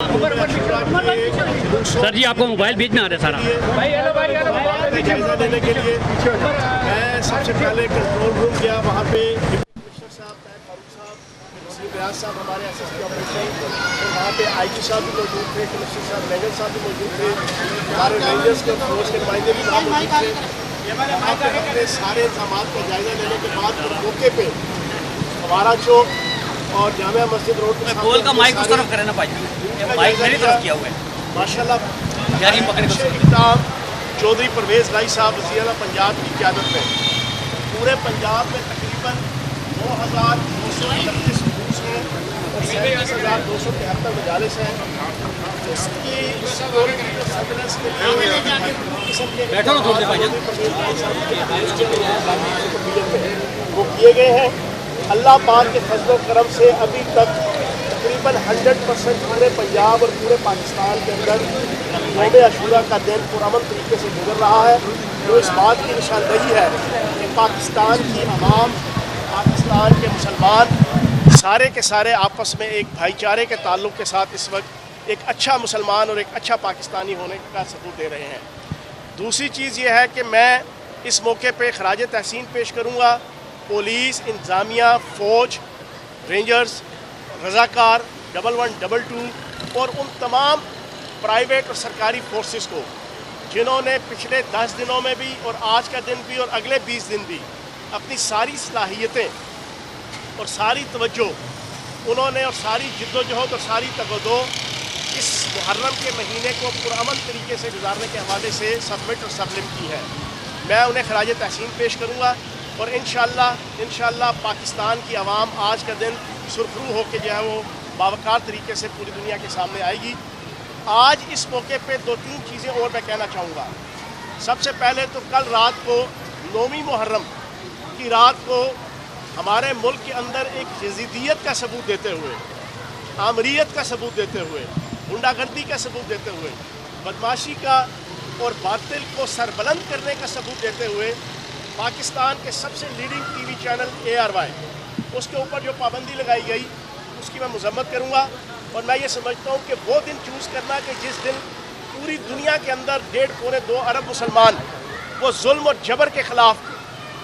Sir जी आपको mobile बीच में आ रहा है सारा। जायजा लेने के लिए मैं सबसे पहले कंट्रोल रूम गया, वहाँ पे कमिश्नर साहब, फारूक साहब, रियाज साहब हमारे एसएसपी ऑपरेशन, और वहाँ पे आईजी साहब भी मौजूद थे, कमिश्नर साहब मेजर साहब भी मौजूद थे, हमारे रेंजर्स के फौज के नुमाइंदे भी वहाँ मौजूद थे। वहाँ पे हमने सारे इंतजाम का जायजा लेने के बाद मौके पे हमारा चौक और जामिया मस्जिद रोड के बोल का माइक उस तरफ करे ना भाई, माइक मेरी तरफ किया हुआ है माशाल्लाह। यारी पकड़ के चौधरी परवेज़ लाई साहब वज़ीर आला पंजाब की क़यादत में पूरे पंजाब में तकरीबन 2239 बूथ्स हैं और 37,273 मजालिस हैं। इसकी सर्विलेंस के लिए बैठो ना थोड़ी देर भाई वो किए गए हैं। अल्लाह पाक के फजल और करम से अभी तक तकरीबन 100% पूरे पंजाब और पूरे पाकिस्तान के अंदर यौम आशूरा का दिन पुरअमन तरीके से गुजर रहा है, जो इस बात की निशानदही है कि पाकिस्तान की आवाम, पाकिस्तान के मुसलमान सारे के सारे आपस में एक भाईचारे के ताल्लुक़ के साथ इस वक्त एक अच्छा मुसलमान और एक अच्छा पाकिस्तानी होने का सबूत दे रहे हैं। दूसरी चीज़ ये है कि मैं इस मौके पर खराज तहसीन पेश करूँगा पुलिस, इंतज़ामिया, फ़ौज, रेंजर्स, रज़ाकार, 1122 और उन तमाम प्राइवेट और सरकारी फोर्सेस को जिन्होंने पिछले 10 दिनों में भी और आज का दिन भी और अगले 20 दिन भी अपनी सारी सलाहियतें और सारी तवज्जो उन्होंने और सारी जिद्दोजहद और सारी तगदो इस मुहर्रम के महीने को पुरअमन तरीके से गुजारने के हवाले से सबमिट और सबलिम की है। मैं उन्हें खराज तहसीन पेश करूँगा और इंशाअल्लाह पाकिस्तान की आवाम आज का दिन सुरखरू होकर जो है वो बावकार तरीके से पूरी दुनिया के सामने आएगी। आज इस मौके पे 2-3 चीज़ें और मैं कहना चाहूँगा। सबसे पहले तो कल रात को 9वीं मुहर्रम की रात को हमारे मुल्क के अंदर एक यजीदियत का सबूत देते हुए, आमरीत का सबूत देते हुए, गुंडागर्दी का सबूत देते हुए, बदमाशी का और बातिल को सरबलंद करने का सबूत देते हुए पाकिस्तान के सबसे लीडिंग टीवी चैनल ARY उसके ऊपर जो पाबंदी लगाई गई उसकी मैं मजम्मत करूँगा। और मैं ये समझता हूँ कि वो दिन चूज़ करना कि जिस दिन पूरी दुनिया के अंदर 1.5-2 अरब मुसलमान वो जुल्म और जबर के ख़िलाफ़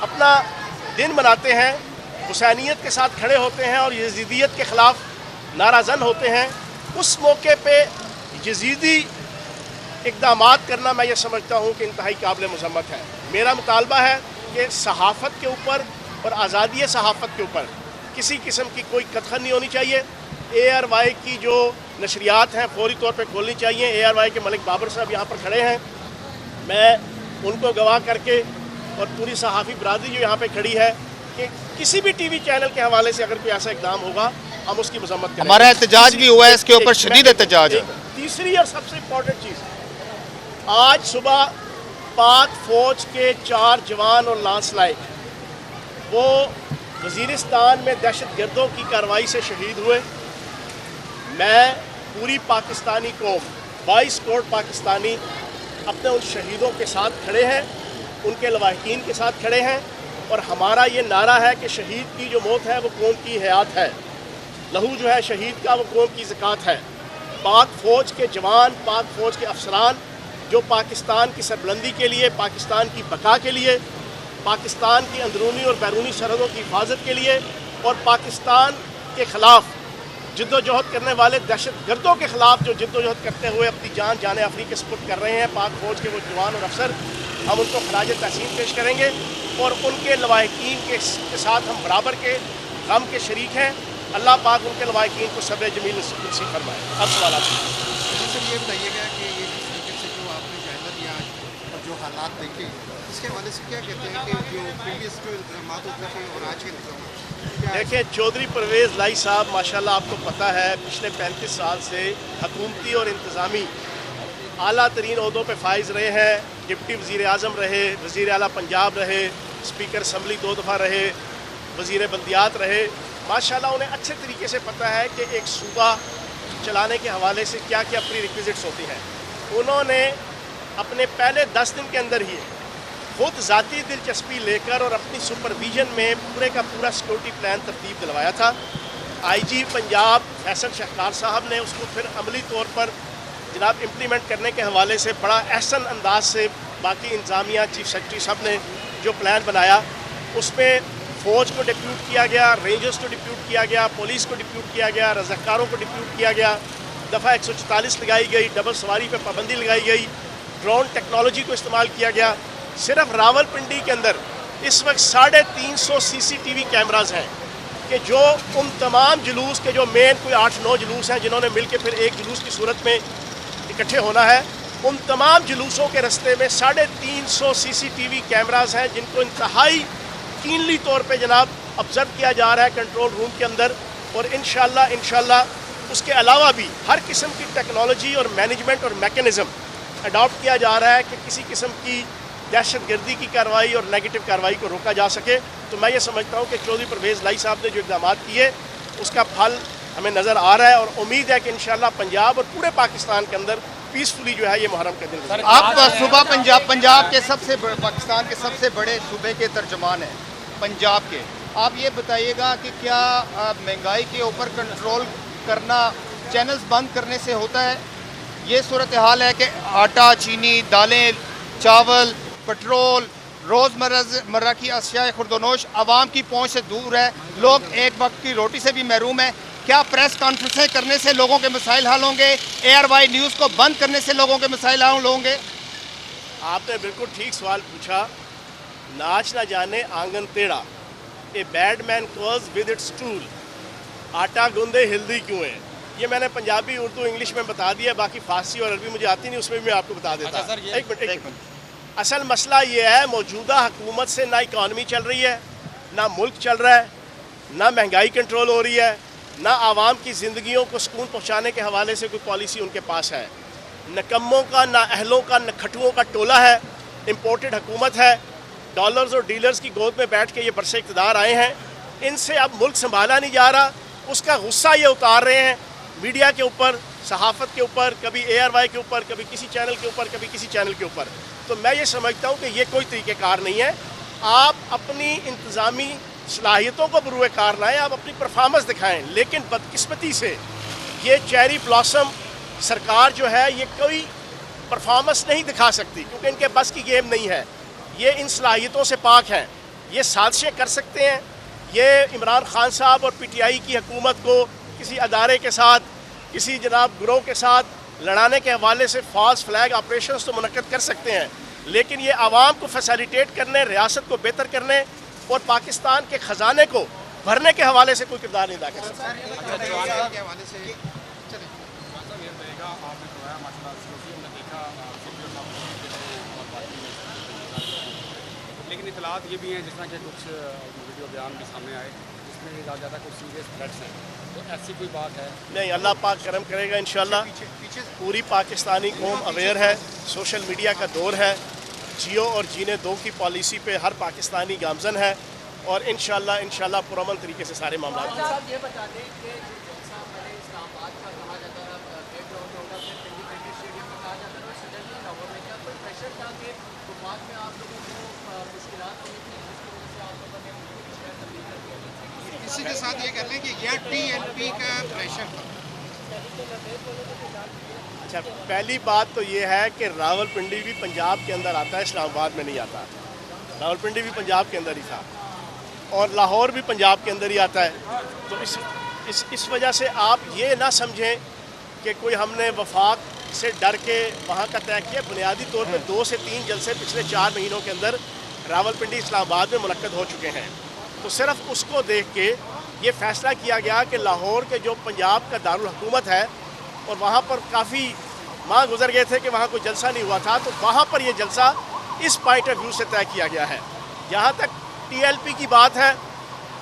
अपना दिन मनाते हैं, हुसैनियत के साथ खड़े होते हैं और यजीदियत के ख़िलाफ़ नाराज़न होते हैं, उस मौके पे यजीदी इक़दामात करना मैं ये समझता हूँ कि इंतहाई काबिल मज़म्मत है। मेरा मुतालबा है कि सहाफ़त के ऊपर और आज़ादी सहाफ़त के ऊपर किसी किस्म की कोई कतखन नहीं होनी चाहिए। ARY की जो नशरियात हैं फौरी तौर पे खोलनी चाहिए। ARY के मलिक बाबर साहब यहाँ पर खड़े हैं, मैं उनको गवाह करके और पूरी सहाफ़ी बरादरी जो यहाँ पे खड़ी है कि किसी भी TV चैनल के हवाले से अगर कोई ऐसा इक़दाम होगा हम उसकी मज़म्मत करेंगे। हमारा एहतजाज भी हुआ है, इसके ऊपर शदीद एहतजाज है। तीसरी और सबसे इम्पोर्टेंट चीज़, आज सुबह पाक फ़ौज के 4 जवान और लांसनाइक वो वज़ीरिस्तान में दहशतगर्दों की कार्रवाई से शहीद हुए। मैं पूरी पाकिस्तानी कौम 22 करोड़ पाकिस्तानी अपने उन शहीदों के साथ खड़े हैं, उनके लवाहिकीन के साथ खड़े हैं और हमारा ये नारा है कि शहीद की जो मौत है वो कौम की हयात है, लहू जो है शहीद का वो कौम की ज़कात है। पाक फ़ौज के जवान, पाक फ़ौज के अफसरान जो पाकिस्तान की सरबलंदी के लिए, पाकिस्तान की बका के लिए, पाकिस्तान की अंदरूनी और बैरूनी सरहदों की हिफाजत के लिए और पाकिस्तान के ख़िलाफ़ जिद्दोजहद करने वाले दहशतगर्दों के ख़िलाफ़ जो जिद्दोजहद करते हुए अपनी जान आफरी के सपुर्द कर रहे हैं पाक फ़ौज के वो जवान और अफसर, हम उनको खराज तहसीन पेश करेंगे और उनके लवाहिकीन के साथ हम बराबर के गम के शरीक हैं। अल्लाह पाक उनके लवाहिकीन को सब्र जमील नसीब फरमाए। अब सवाल सर ये बताइएगा कि ये जिस तरीके से जो आपने जायज़ा लिया और जो हालात देखे इसके हवाले से क्या कहते हैं कि जो प्रीवियस जो इंतजाम होते थे और आज के इंतजाम? देखिए, चौधरी परवेज़ लाई साहब माशाल्लाह आपको पता है पिछले 35 साल से हुकूमती और इंतज़ामी आला तरीन ओहदों पर फाइज रहे हैं। डिप्टी वज़ीर आज़म रहे, वज़ीर आला पंजाब रहे, स्पीकर असम्बली 2 दफ़ा रहे, वज़ीर बल्दियात रहे। माशाल्लाह उन्हें अच्छे तरीके से पता है कि एक सूबा चलाने के हवाले से क्या क्या प्री रिक्विजिट्स होती हैं। उन्होंने अपने पहले 10 दिन के अंदर ही खुद ज़ाती दिलचस्पी लेकर और अपनी सुपरविजन में पूरे का पूरा सिक्योरिटी प्लान तरतीब दिलवाया था। IG पंजाब फैसल शहकार साहब ने उसको फिर अमली तौर पर जनाब इम्प्लीमेंट करने के हवाले से बड़ा अहसन अंदाज से बाकी इंतज़ामिया चीफ सेक्रेटरी साहब ने जो प्लान बनाया उसमें फ़ौज को डिप्यूट किया गया, रेंजर्स को डिप्यूट किया गया, पुलिस को डिप्यूट किया गया, रज़ाकारों को डिप्यूट किया गया, दफ़ा 144 लगाई गई, डबल सवारी पर पाबंदी लगाई गई, ड्रोन टेक्नोलॉजी को इस्तेमाल किया गया। सिर्फ रावलपिंडी के अंदर इस वक्त 350 CCTV कैमराज हैं कि जो उन तमाम जुलूस के जो मेन कोई 8-9 जुलूस हैं जिन्होंने मिलकर फिर एक जुलूस की सूरत में इकट्ठे होना है, उन तमाम जुलूसों के रस्ते में 350 CCTV कैमराज हैं जिनको इंतहाई कीनली तौर पे जनाब ऑब्ज़र्व किया जा रहा है कंट्रोल रूम के अंदर। और इंशाल्लाह उसके अलावा भी हर किस्म की टेक्नोलॉजी और मैनेजमेंट और मैकेनिज़्म अडॉप्ट किया जा रहा है कि किसी किस्म की दहशत गर्दी की कार्रवाई और नेगेटिव कार्रवाई को रोका जा सके। तो मैं ये समझता हूँ कि चौधरी परवेज़ लाई साहब ने जो इक़दाम किए उसका फल हमें नज़र आ रहा है और उम्मीद है कि इंशाल्लाह पंजाब और पूरे पाकिस्तान के अंदर पीसफुली जो है ये मुहर्रम का दिन। आप सूबा पंजाब के पाकिस्तान के सबसे बड़े सूबे के तर्जमान हैं पंजाब के, आप ये बताइएगा कि क्या महंगाई के ऊपर कंट्रोल करना चैनल्स बंद करने से होता है? ये सूरत हाल है कि आटा, चीनी, दालें, चावल, पेट्रोल, रोज़मर्रा की अशिया खुर्दोनोश आवाम की पहुँच से दूर है, लोग एक वक्त की रोटी से भी महरूम है। क्या प्रेस कॉन्फ्रेंसें करने से लोगों के मसाइल हल होंगे? ARY न्यूज़ को बंद करने से लोगों के मसाइल हल होंगे? आपने बिल्कुल ठीक सवाल पूछा। नाच ना जाने आंगन टेढ़ा, a bad man cause with its tool, आटा गूंदे हिल्दी क्यों है। ये मैंने पंजाबी, उर्दू, इंग्लिश में बता दिया, बाकी फारसी और अरबी मुझे आती नहीं, उसमें भी मैं आपको बता देता। अच्छा सर, एक मिनट। असल मसला ये है मौजूदा हुकूमत से ना इकॉनमी चल रही है, ना मुल्क चल रहा है, ना महंगाई कंट्रोल हो रही है, ना आवाम की ज़िंदगियों को सुकून पहुँचाने के हवाले से कोई पॉलिसी उनके पास है। नकम्मों का, ना अहलों का, नखटुओं का टोला है, इम्पोर्टेड हुकूमत है, डॉलर्स और डीलर्स की गोद में बैठ के ये बरसे इक़्तिदार आए हैं, इनसे अब मुल्क संभाला नहीं जा रहा। उसका गुस्सा ये उतार रहे हैं मीडिया के ऊपर, सहाफ़त के ऊपर, कभी ARY के ऊपर, कभी किसी चैनल के ऊपर, कभी किसी चैनल के ऊपर। तो मैं ये समझता हूँ कि ये कोई तरीक़ेकार नहीं है। आप अपनी इंतज़ामी सलाहियतों को बरूए कार लाएँ, आप अपनी परफॉर्मेंस दिखाएँ, लेकिन बदकिस्मती से ये चेरी ब्लॉसम सरकार जो है ये कोई परफॉर्मेंस नहीं दिखा सकती क्योंकि इनके बस की गेम नहीं है। ये इन सलाहियतों से पाक हैं, ये साजिशें कर सकते हैं। ये इमरान खान साहब और PTI की हुकूमत को किसी अदारे के साथ, किसी जनाब ग्रोह के साथ लड़ाने के हवाले से फॉल्स फ्लैग ऑपरेशंस तो मुनक्कद कर सकते हैं, लेकिन ये आवाम को फैसिलिटेट करने, रियासत को बेहतर करने और पाकिस्तान के ख़जाने को भरने के हवाले से कोई किरदार नहीं अदा कर सकता। लेकिन इतलात ये भी हैं जिस तरह के कुछ वीडियो बयान भी सामने आए जिसमें ज़्यादा कुछ सीरियस थ्रेट्स हैं, तो ऐसी कोई बात है? नहीं, अल्लाह पाक करम करेगा इंशाल्लाह। पूरी पाकिस्तानी कौम अवेयर है, सोशल मीडिया का दौर है, जियो और जीने दो की पॉलिसी पे हर पाकिस्तानी गामजन है और इंशाल्लाह पुरअमन तरीके से सारे मामला। इसी के साथ ये कर लें कि यह TNP का प्रेशर था। अच्छा, पहली बात तो ये है कि रावलपिंडी भी पंजाब के अंदर आता है, इस्लामाबाद में नहीं आता। रावलपिंडी भी पंजाब के अंदर ही था और लाहौर भी पंजाब के अंदर ही आता है। तो इस वजह से आप ये ना समझें कि कोई हमने वफाक से डर के वहाँ का तय किया। बुनियादी तौर पर 2 से 3 जलसे पिछले 4 महीनों के अंदर रावलपिंडी इस्लामाबाद में मुनक्कद हो चुके हैं। तो सिर्फ उसको देख के ये फ़ैसला किया गया कि लाहौर के जो पंजाब का दारुल हुकूमत है और वहाँ पर काफ़ी माह गुजर गए थे कि वहाँ कोई जलसा नहीं हुआ था, तो वहाँ पर ये जलसा इस पॉइंट ऑफ व्यू से तय किया गया है। जहाँ तक TLP की बात है,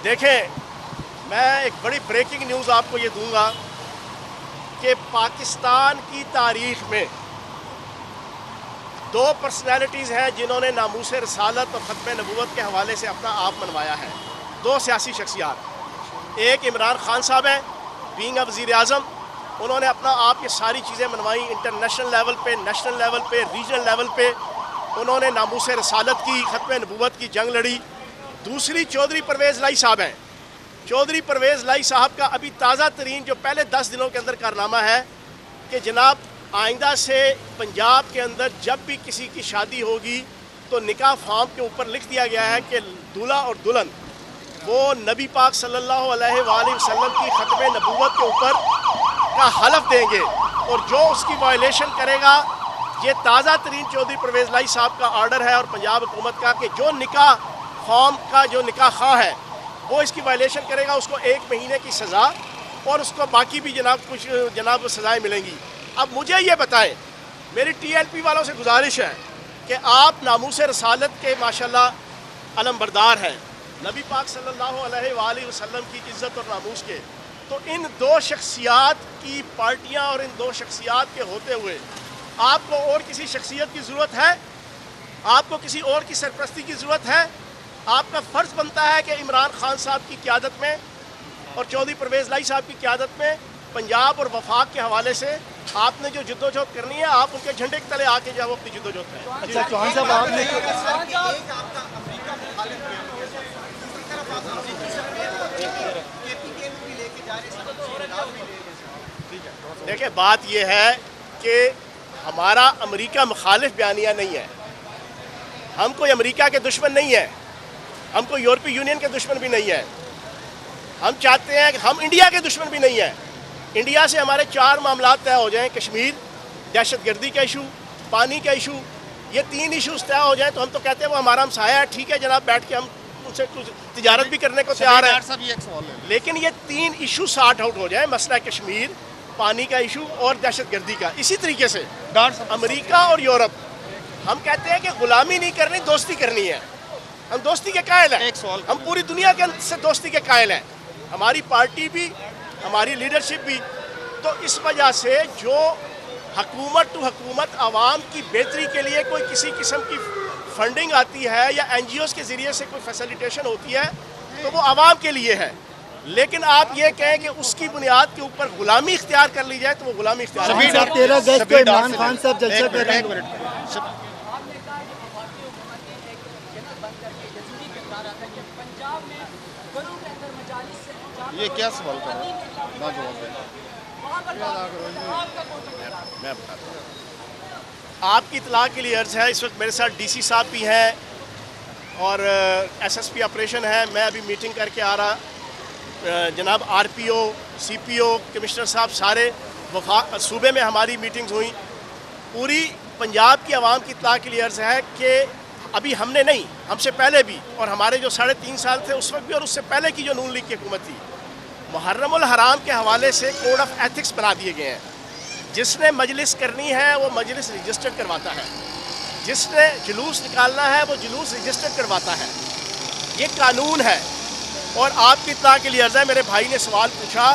देखें, मैं एक बड़ी ब्रेकिंग न्यूज़ आपको ये दूंगा कि पाकिस्तान की तारीख़ में 2 पर्सनैलिटीज़ हैं जिन्होंने नामूस रसालत और ख़त्म नबूवत के हवाले से अपना आप मनवाया है। 2 सियासी शख्सियात, एक इमरान खान साहब हैं, बीइंग वज़ीर आज़म, उन्होंने अपना आप ये सारी चीज़ें मनवाई। इंटरनेशनल लेवल पे, नेशनल लेवल पे, रीजनल लेवल पे उन्होंने नामूस रसालत की, ख़त्म नबूवत की जंग लड़ी। दूसरी चौधरी परवेज़ लाई साहब हैं, चौधरी परवेज़ लाई साहब का अभी ताज़ा तरीन जो पहले 10 दिनों के अंदर कारनामा है कि जनाब आइंदा से पंजाब के अंदर जब भी किसी की शादी होगी तो निकाह फॉर्म के ऊपर लिख दिया गया है कि दूल्हा और दुल्हन वो नबी पाक सल्लल्लाहु अलैहि वसल्लम की ख़त्म नबूवत के ऊपर का हलफ देंगे, और जो उसकी वायलेशन करेगा, ये ताज़ा तरीन चौधरी परवेज़ लाई साहब का आर्डर है और पंजाब हुकूमत का कि जो निकाह फॉर्म का जो निकाह खां है वो इसकी वायलेशन करेगा, उसको 1 महीने की सज़ा और उसको बाकी भी जनाब सज़ाएँ मिलेंगी। अब मुझे ये बताएं, मेरी TLP वालों से गुजारिश है कि आप नामूस रसालत के माशाल्लाह अलमबरदार हैं, नबी पाक सल्लल्लाहु अलैहि वसल्लम की इज़्ज़त और नामूस के, तो इन 2 शख्सियात की पार्टियां और इन 2 शख्सियात के होते हुए आपको और किसी शख्सियत की ज़रूरत है? आपको किसी और की सरपरस्ती की ज़रूरत है? आपका फ़र्ज़ बनता है कि इमरान खान साहब की क़यादत में और चौधरी परवेज़ लाई साहब की क़यादत में पंजाब और वफाक के हवाले से आपने जो जद्दोजहद करनी है, आप उनके झंडे के तले आके जो अपनी जद्दोजहद करें। अच्छा चौहान साहब, आपने देखिए, बात यह है कि हमारा अमेरिका मुखालिफ बयानिया नहीं है, हम कोई अमेरिका के दुश्मन नहीं है, हम कोई यूरोपीय यूनियन के दुश्मन भी नहीं है, हम चाहते हैं कि हम इंडिया के दुश्मन भी नहीं है। इंडिया से हमारे 4 मामला तय हो जाएं, कश्मीर, दहशतगर्दी का इशू, पानी का इशू, ये 3 इशूज़ तय हो जाएं तो हम तो कहते हैं वो हमारा हमसाया है, ठीक है जनाब, बैठ के हम उनसे कुछ तिजारत भी करने को तैयार है, लेकिन ये 3 इशू सॉर्ट आउट हो जाए, मसला कश्मीर, पानी का इशू और दहशतगर्दी का। इसी तरीके से अमेरिका और यूरोप, हम कहते हैं कि गुलामी नहीं करनी, दोस्ती करनी है, हम दोस्ती के कायल हैं, हम पूरी दुनिया के से दोस्ती के कायल हैं, हमारी पार्टी भी, हमारी लीडरशिप भी। तो इस वजह से जो हुकूमत टू हुकूमत आवाम की बेहतरी के लिए कोई किसी किस्म की फंडिंग आती है या NGOs के ज़रिए से कोई फैसिलिटेशन होती है तो वो आवाम के लिए है, लेकिन आप ये कहें कि उसकी बुनियाद के ऊपर गुलामी इख्तियार कर ली जाए तो वो गुलामी इख्तियार 13 अगस्त को इमरान खान साहब जलसा कर रहे हैं। ये क्या सवाल कर रहे हैं? ना जवाब दें। मैं बताता हूँ, आपकी इतला के लिए अर्ज़ है, इस वक्त मेरे साथ DC साहब भी हैं और SSP ऑपरेशन है, मैं अभी मीटिंग करके आ रहा, जनाब RPO, CPO, कमिश्नर साहब, सारे सूबे में हमारी मीटिंग्स हुई। पूरी पंजाब की आवाम की इतला के लिए अर्ज़ है कि अभी हमने नहीं, हमसे पहले भी और हमारे जो 3.5 साल थे उस वक्त भी और उससे पहले की जो नून लीग की हुकूमत थी, मुहर्रमुल हराम के हवाले से कोड ऑफ एथिक्स बना दिए गए हैं। जिसने मजलिस करनी है वो मजलिस रजिस्टर्ड करवाता है, जिसने जुलूस निकालना है वो जुलूस रजिस्टर्ड करवाता है, ये कानून है। और आपकी इत्तला के लिए अर्ज़ है, मेरे भाई ने सवाल पूछा,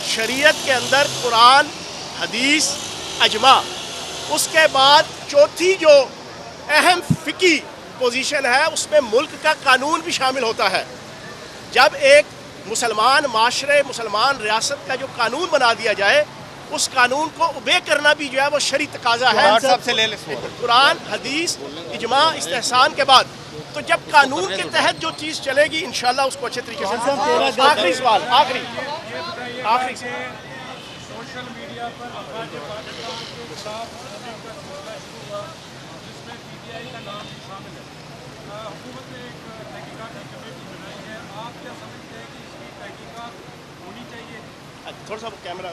शरीयत के अंदर कुरान, हदीस, अजमा, उसके बाद चौथी जो अहम फ़िकी पोजीशन है उसमें मुल्क का कानून भी शामिल होता है। जब एक मुसलमान माशरे, मुसलमान रियासत का जो कानून बना दिया जाए, उस कानून को उबे करना भी जो है वो शरी तकाजा है। कुरान, हदीस, इजमा, इस्तेहसान के बाद तो जब कानून के तहत जो चीज़ चलेगी इंशाल्लाह उसको अच्छे तरीके से। आखिरी सवाल, आखिरी सोशल मीडिया पर अफवाज पाकिस्तान के खिलाफ जिसमें PTI का नाम भी शामिल है, हुकूमत ने एक तहकीकात की कमेटी बनाई है, आप क्या समझते हैं कि इसकी तहकीकात होनी चाहिए? थोड़ा सा कैमरा,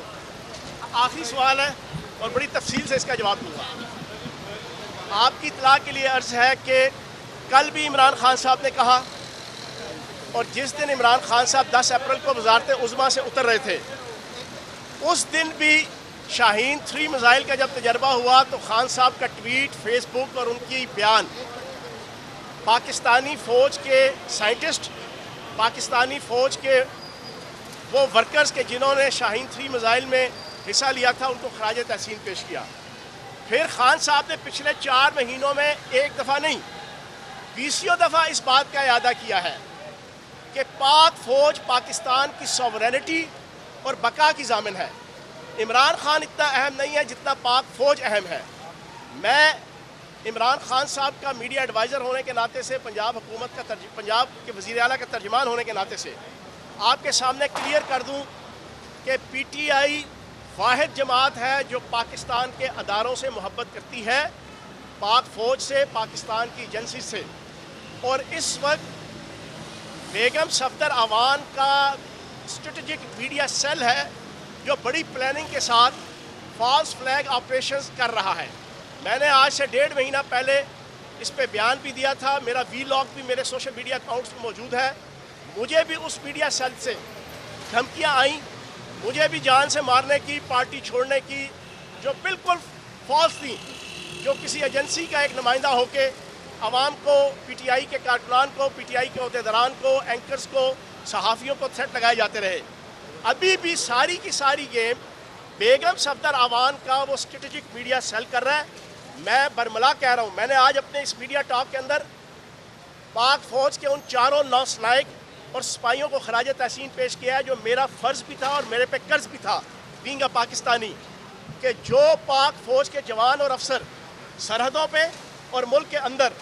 आखिरी सवाल है और बड़ी तफसील से इसका जवाब दूंगा। आपकी इत्तला के लिए अर्ज़ है कि कल भी इमरान खान साहब ने कहा, और जिस दिन इमरान खान साहब 10 अप्रैल को वज़ारत उज़्मा से उतर रहे थे, उस दिन भी शाहीन 3 मिसाइल का जब तजर्बा हुआ तो खान साहब का ट्वीट, फेसबुक और उनकी बयान, पाकिस्तानी फ़ौज के साइंटिस्ट, पाकिस्तानी फ़ौज के वो वर्कर्स के जिन्होंने शाहीन 3 मिसाइल में हिस्सा लिया था, उनको खराज तहसीन पेश किया। फिर खान साहब ने पिछले 4 महीनों में एक दफ़ा नहीं 20 दफ़ा इस बात का इरादा किया है कि पाक फ़ौज पाकिस्तान की सॉवरेनिटी और बका की ज़ामिन है। इमरान खान इतना अहम नहीं है जितना पाक फ़ौज अहम है। मैं इमरान खान साहब का मीडिया एडवाइज़र होने के नाते से, पंजाब हुकूमत का पंजाब के वज़ीर आला का तर्जुमान होने के नाते से आपके सामने क्लियर कर दूं कि PTI वाहिद जमात है जो पाकिस्तान के अदारों से मोहब्बत करती है, पाक फ़ौज से, पाकिस्तान की एजेंसी से। और इस वक्त बेगम सफदर अवान का स्ट्रेटजिक मीडिया सेल है जो बड़ी प्लानिंग के साथ फॉल्स फ्लैग ऑपरेशंस कर रहा है। मैंने आज से 1.5 महीना पहले इस पे बयान भी दिया था, मेरा वीलॉग भी मेरे सोशल मीडिया अकाउंट्स में मौजूद है। मुझे भी उस मीडिया सेल से धमकियां आई, मुझे भी जान से मारने की, पार्टी छोड़ने की, जो बिल्कुल फॉल्स थी, जो किसी एजेंसी का एक नुमाइंदा होके आवाम को, PTI के कारकुनान को, PTI के अहदेदारान को, एंकर्स को, सहाफ़ियों को थ्रेट लगाए जाते रहे। अभी भी सारी की सारी गेम बेगम सफदर अवान का वो स्ट्रेटजिक मीडिया सेल कर रहा है। मैं बरमला कह रहा हूँ, मैंने आज अपने इस मीडिया टॉक के अंदर पाक फ़ौज के उन चारों नौसनायक और सिपाहियों को खराज तहसीन पेश किया है, जो मेरा फ़र्ज़ भी था और मेरे पे कर्ज़ भी था बीइंग अ पाकिस्तानी, कि जो पाक फ़ौज के जवान और अफसर सरहदों पे और मुल्क के अंदर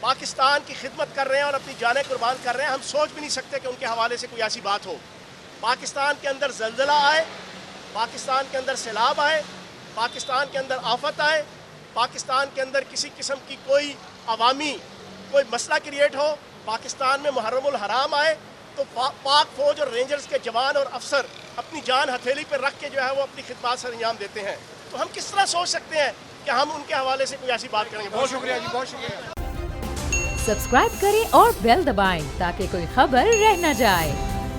पाकिस्तान की खिदमत कर रहे हैं और अपनी जानें कुर्बान कर रहे हैं, हम सोच भी नहीं सकते कि उनके हवाले से कोई ऐसी बात हो। पाकिस्तान के अंदर ज़लज़ला आए, पाकिस्तान के अंदर सैलाब आए, पाकिस्तान के अंदर आफत आए, पाकिस्तान के अंदर किसी किस्म की कोई अवामी कोई मसला क्रिएट हो, पाकिस्तान में मुहर्रमुल हराम आए, तो पाक फ़ौज और रेंजर्स के जवान और अफसर अपनी जान हथेली पर रख के जो है वो अपनी खिदमत से अंजाम देते हैं। तो हम किस तरह सोच सकते हैं कि हम उनके हवाले से कोई ऐसी बात करेंगे। बहुत शुक्रिया जी, बहुत शुक्रिया। सब्सक्राइब करें और बेल दबाएं ताकि कोई खबर रह न जाए।